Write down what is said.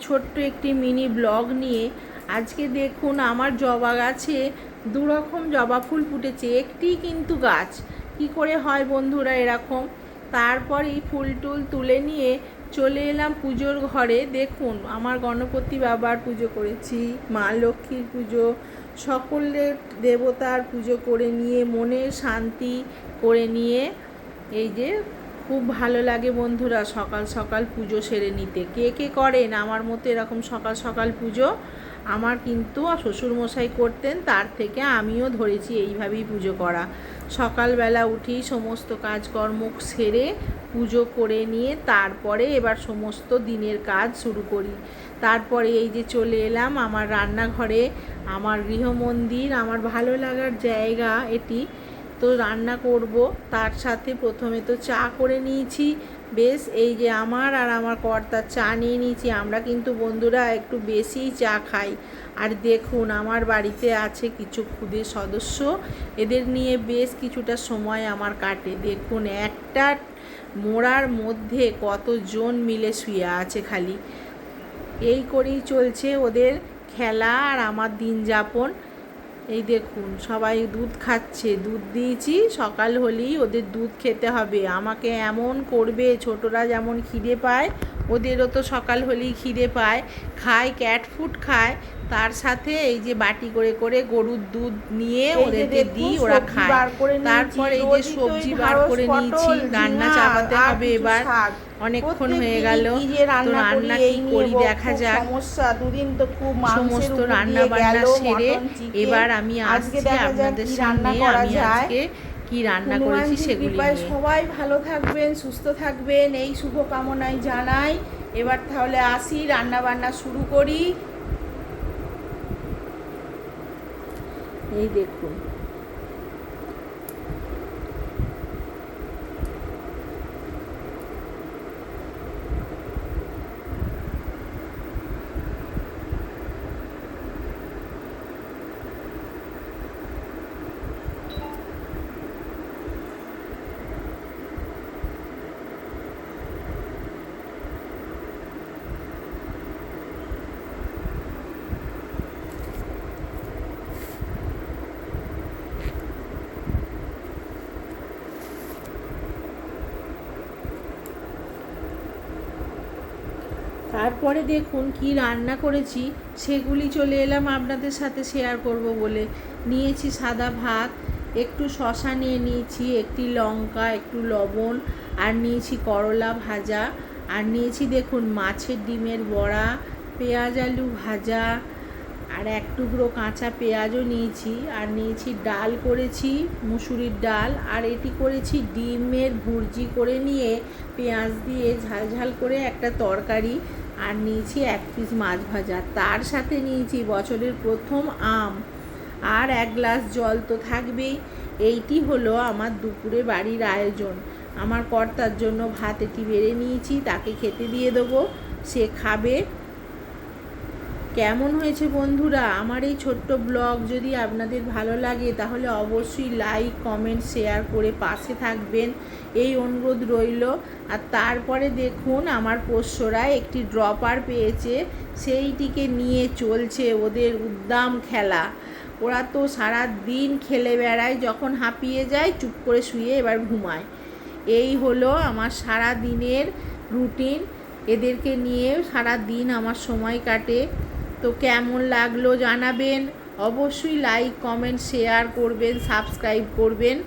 ছোট্ট একটি mini blog নিয়ে। আজকে দেখুন আমার জবা গাছে দুরকম জবা ফুল ফুটেছে, একটি কিন্তু গাছ। কি করে হয় বন্ধুরা এরকম? তারপর এই ফুল টুল তুলে নিয়ে চলে এলাম পুজোর ঘরে। দেখুন আমার গণপতি বাবার পুজো করেছি, মা লক্ষ্মীর পুজো, সকলের দেবতার পুজো করে নিয়ে মনের শান্তি করে নিয়ে এই যে খুব ভালো লাগে বন্ধুরা সকাল সকাল পুজো সেরে নিতে। কে কে করেন আমার মতো এরকম সকাল সকাল পুজো? আমার কিন্তু শ্বশুরমশাই করতেন, তার থেকে আমিও ধরেছি এইভাবেই পুজো করা। সকালবেলা উঠি সমস্ত কাজকর্ম সেরে পুজো করে নিয়ে তারপরে এবার সমস্ত দিনের কাজ শুরু করি। তারপরে এই যে চলে এলাম আমার রান্নাঘরে, আমার গৃহমন্দির, আমার ভালো লাগার জায়গা এটি। তো রান্না করব, তার সাথে প্রথমে তো চা করে নিয়েছি। বেশ এই যে আমার আর আমার কর্তার চা নিয়ে নিয়েছি। আমরা কিন্তু বন্ধুরা একটু বেশিই চা খাই। আর দেখুন আমার বাড়িতে আছে কিছু ক্ষুদে সদস্য, এদের নিয়ে বেশ কিছুটা সময় আমার কাটে। দেখুন একটা মোড়ার মধ্যে কতজন মিলে শুয়ে আছে খালি। এই করেই চলছে ওদের খেলা আর আমার দিন যাপন। এই দেখুন সবাই দুধ খাচ্ছে, দুধ দিয়েছি, সকাল হলেই ওদের দুধ খেতে হবে। আমাকে এমন করবে, ছোটরা যেমন খিদে পায় ওদেরও তো সকাল হলেই খিদে পায়, খায় ক্যাট ফুড খায়। তার সাথে এই যে বাটি করে করে গরুর দুধ নিয়ে ওদেরকে দিই, ওরা খায়। তারপর এই যে সবজি বার করে নিয়েছি, রান্না চাপাতে হবে এবার। অনেকক্ষণ হয়ে গেল, তো রান্না কি করি দেখা যাক। সমস্ত রান্না বান্না সেরে এবার আমি আসছি আপনাদের সামনে। আমি আজকে কি রান্না করেছি সেগুলি নিয়ে। সবাই ভালো থাকবেন, সুস্থ থাকবেন এই শুভ কামনাই জানাই। এবার তাহলে আসি, রান্না বান্না শুরু করি। এই দেখুন তারপরে দেখুন কি রান্না করেছি সেগুলি চলে এলাম আপনাদের সাথে শেয়ার করব বলে। নিয়েছি সাদা ভাত, একটু শসা নিয়ে নিয়েছি, একটি লঙ্কা, একটু লবণ, আর নিয়েছি করলা ভাজা, আর নিয়েছি দেখুন মাছের ডিমের বড়া, পেঁয়াজ আলু ভাজা, আর এক টুকরো কাঁচা পেঁয়াজও নিয়েছি, আর নিয়েছি ডাল করেছি মুসুরির ডাল, আর এটি করেছি ডিমের ভুর্জি করে নিয়ে পেঁয়াজ দিয়ে ঝাল ঝাল করে একটা তরকারি, আর নিয়েছি এক পিস মাছ ভাজা। তার সাথে নিয়েছি বছরের প্রথম আম, আর এক গ্লাস জল তো থাকবেই। এইটি হলো আমার দুপুরে বাড়ির আয়োজন। আমার কর্তার জন্য ভাত এটি বেড়ে নিয়েছি, তাকে খেতে দিয়ে দেবো, সে খাবে। কেমন হয়েছে বন্ধুরা আমার এই ছোট্ট ব্লগ? যদি আপনাদের ভালো লাগে তাহলে অবশ্যই লাইক কমেন্ট শেয়ার করে পাশে থাকবেন, এই অনুরোধ রইল। আর তারপরে দেখুন আমার পোষ্যরা একটি ড্রপার পেয়েছে, সেইটিকে নিয়ে চলছে ওদের উদ্দাম খেলা। ওরা তো সারা দিন খেলে বেড়ায়, যখন হাঁপিয়ে যায় চুপ করে শুয়ে এবার ঘুমায়। এই হলো আমার সারা দিনের রুটিন, এদেরকে নিয়ে সারা দিন আমার সময় কাটে। তো কেমন লাগলো জানাবেন, অবশ্যই লাইক কমেন্ট শেয়ার করবেন, সাবস্ক্রাইব করবেন।